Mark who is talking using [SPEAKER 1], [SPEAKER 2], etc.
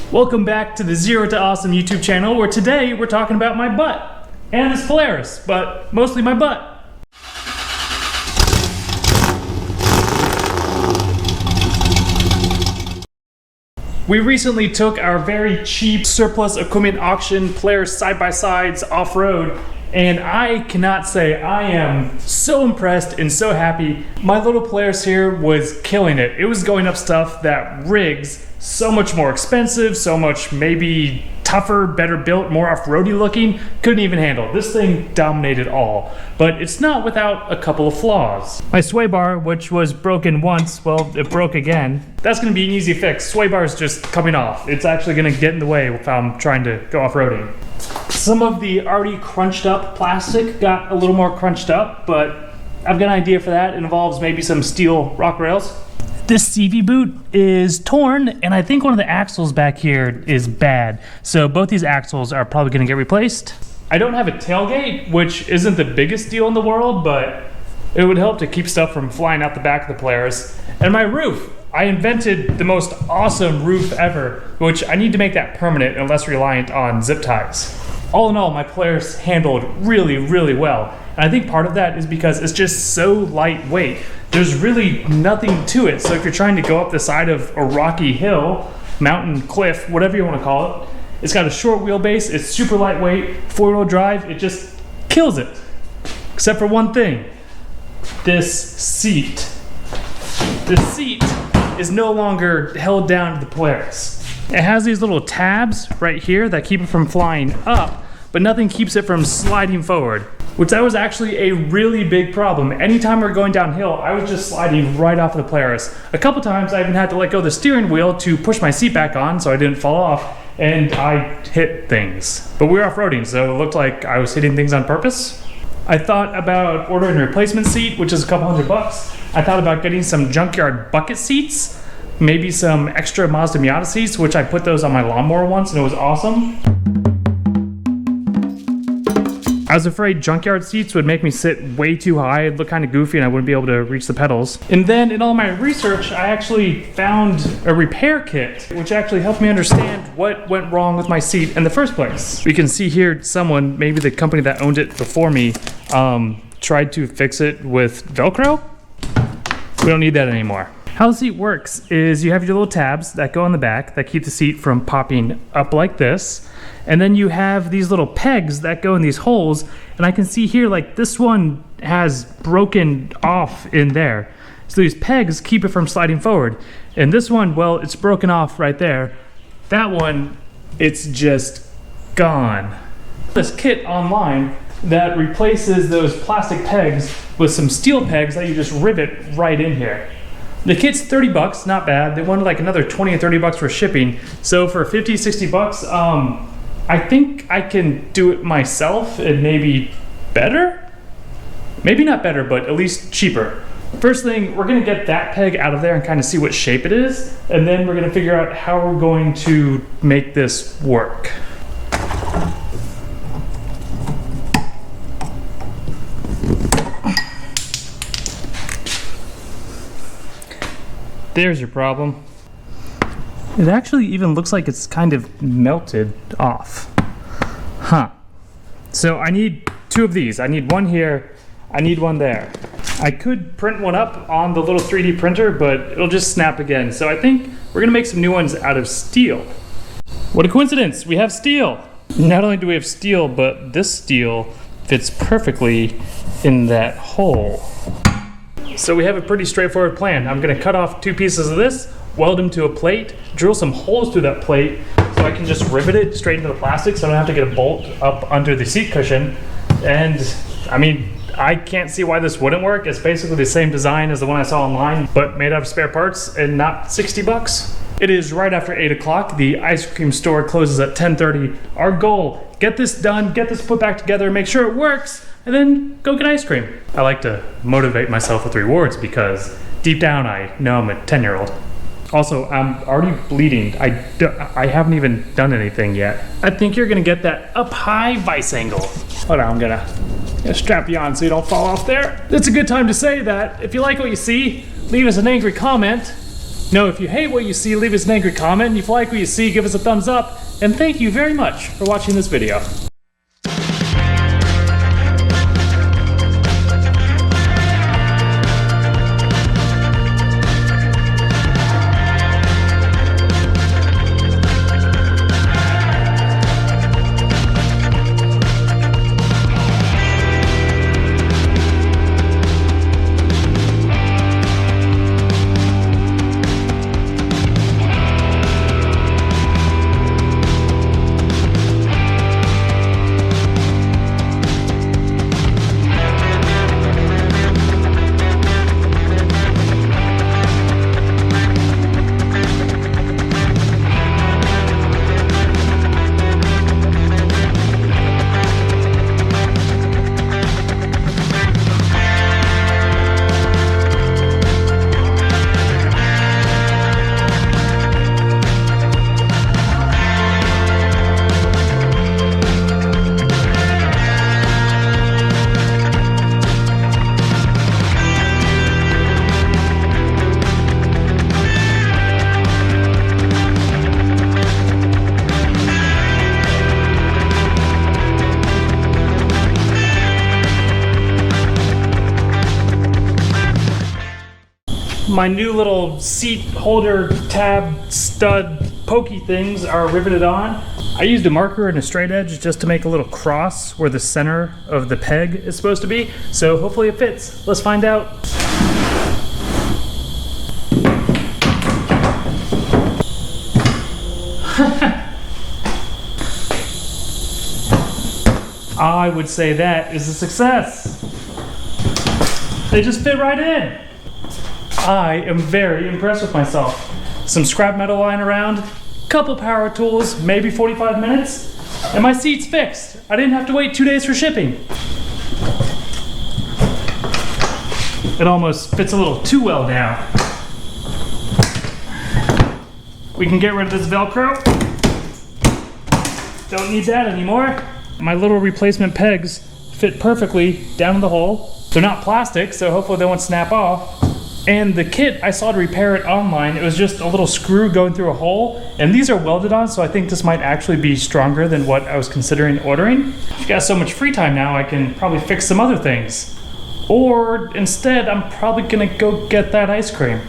[SPEAKER 1] Welcome back to the Zero to Awesome YouTube channel, where today we're talking about my butt and this Polaris, but mostly my butt. We recently took our very cheap surplus equipment auction Polaris side-by-sides off-road, and I cannot say I am so impressed and so happy. My little Polaris here was killing it. It was going up stuff that rigs so much more expensive, so much maybe tougher, better built, more off-roady looking, couldn't even handle. This thing dominated all, but it's not without a couple of flaws. My sway bar, which was broken once, well, it broke again. That's gonna be an easy fix. Sway bar is just coming off. It's actually gonna get in the way if I'm trying to go off-roading. Some of the already crunched up plastic got a little more crunched up, but I've got an idea for that. It involves maybe some steel rock rails. This CV boot is torn, and I think one of the axles back here is bad. So both these axles are probably gonna get replaced. I don't have a tailgate, which isn't the biggest deal in the world, but it would help to keep stuff from flying out the back of the Polaris. And my roof, I invented the most awesome roof ever, which I need to make that permanent and less reliant on zip ties. All in all, my Polaris handled really, really well. And I think part of that is because it's just so lightweight. There's really nothing to it. So if you're trying to go up the side of a rocky hill, mountain, cliff, whatever you want to call it, it's got a short wheelbase, it's super lightweight, four-wheel drive, it just kills it. Except for one thing, this seat. The seat is no longer held down to the Polaris. It has these little tabs right here that keep it from flying up, but nothing keeps it from sliding forward, which that was actually a really big problem. Anytime we were going downhill, I was just sliding right off of the Polaris. A couple times I even had to let go of the steering wheel to push my seat back on so I didn't fall off, and I hit things. But we were off-roading, so it looked like I was hitting things on purpose. I thought about ordering a replacement seat, which is a couple $100. I thought about getting some junkyard bucket seats, maybe some extra Mazda Miata seats, which I put those on my lawnmower once and it was awesome. I was afraid junkyard seats would make me sit way too high, it'd look kind of goofy and I wouldn't be able to reach the pedals. And then in all my research, I actually found a repair kit, which actually helped me understand what went wrong with my seat in the first place. We can see here someone, maybe the company that owned it before me, tried to fix it with Velcro. We don't need that anymore. How the seat works is you have your little tabs that go on the back that keep the seat from popping up like this. And then you have these little pegs that go in these holes. And I can see here, like this one has broken off in there. So these pegs keep it from sliding forward. And this one, well, it's broken off right there. That one, it's just gone. This kit online that replaces those plastic pegs with some steel pegs that you just rivet right in here. The kit's $30, not bad. They wanted like another 20 or $30 for shipping. So for 50, 60 bucks, I think I can do it myself and maybe better? Maybe not better, but at least cheaper. First thing, we're gonna get that peg out of there and kind of see what shape it is. And then we're gonna figure out how we're going to make this work. There's your problem. It actually even looks like it's kind of melted off. Huh. So I need two of these. I need one here, I need one there. I could print one up on the little 3D printer, but it'll just snap again. So I think we're gonna make some new ones out of steel. What a coincidence, we have steel. Not only do we have steel, but this steel fits perfectly in that hole. So we have a pretty straightforward plan. I'm gonna cut off two pieces of this, weld them to a plate, drill some holes through that plate so I can just rivet it straight into the plastic so I don't have to get a bolt up under the seat cushion. And I mean, I can't see why this wouldn't work. It's basically the same design as the one I saw online, but made out of spare parts and not 60 bucks. It is right after 8 o'clock. The ice cream store closes at 10:30. Our goal, get this done, get this put back together, make sure it works, and then go get ice cream. I like to motivate myself with rewards because deep down I know I'm a 10-year-old. Also, I'm already bleeding. I haven't even done anything yet. I think you're gonna get that up high vice angle. Hold on, I'm gonna strap you on so you don't fall off there. It's a good time to say that if you like what you see, leave us an angry comment. Now, if you hate what you see, leave us an angry comment. And if you like what you see, give us a thumbs up. And thank you very much for watching this video. My new little seat holder tab stud pokey things are riveted on. I used a marker and a straight edge just to make a little cross where the center of the peg is supposed to be. So hopefully it fits. Let's find out. I would say that is a success. They just fit right in. I am very impressed with myself. Some scrap metal lying around, couple power tools, maybe 45 minutes, and my seat's fixed. I didn't have to wait 2 days for shipping. It almost fits a little too well now. We can get rid of this Velcro. Don't need that anymore. My little replacement pegs fit perfectly down in the hole. They're not plastic, so hopefully they won't snap off. And the kit I saw to repair it online, it was just a little screw going through a hole, and these are welded on, so I think this might actually be stronger than what I was considering ordering. I've got so much free time now, I can probably fix some other things. Or instead, I'm probably gonna go get that ice cream.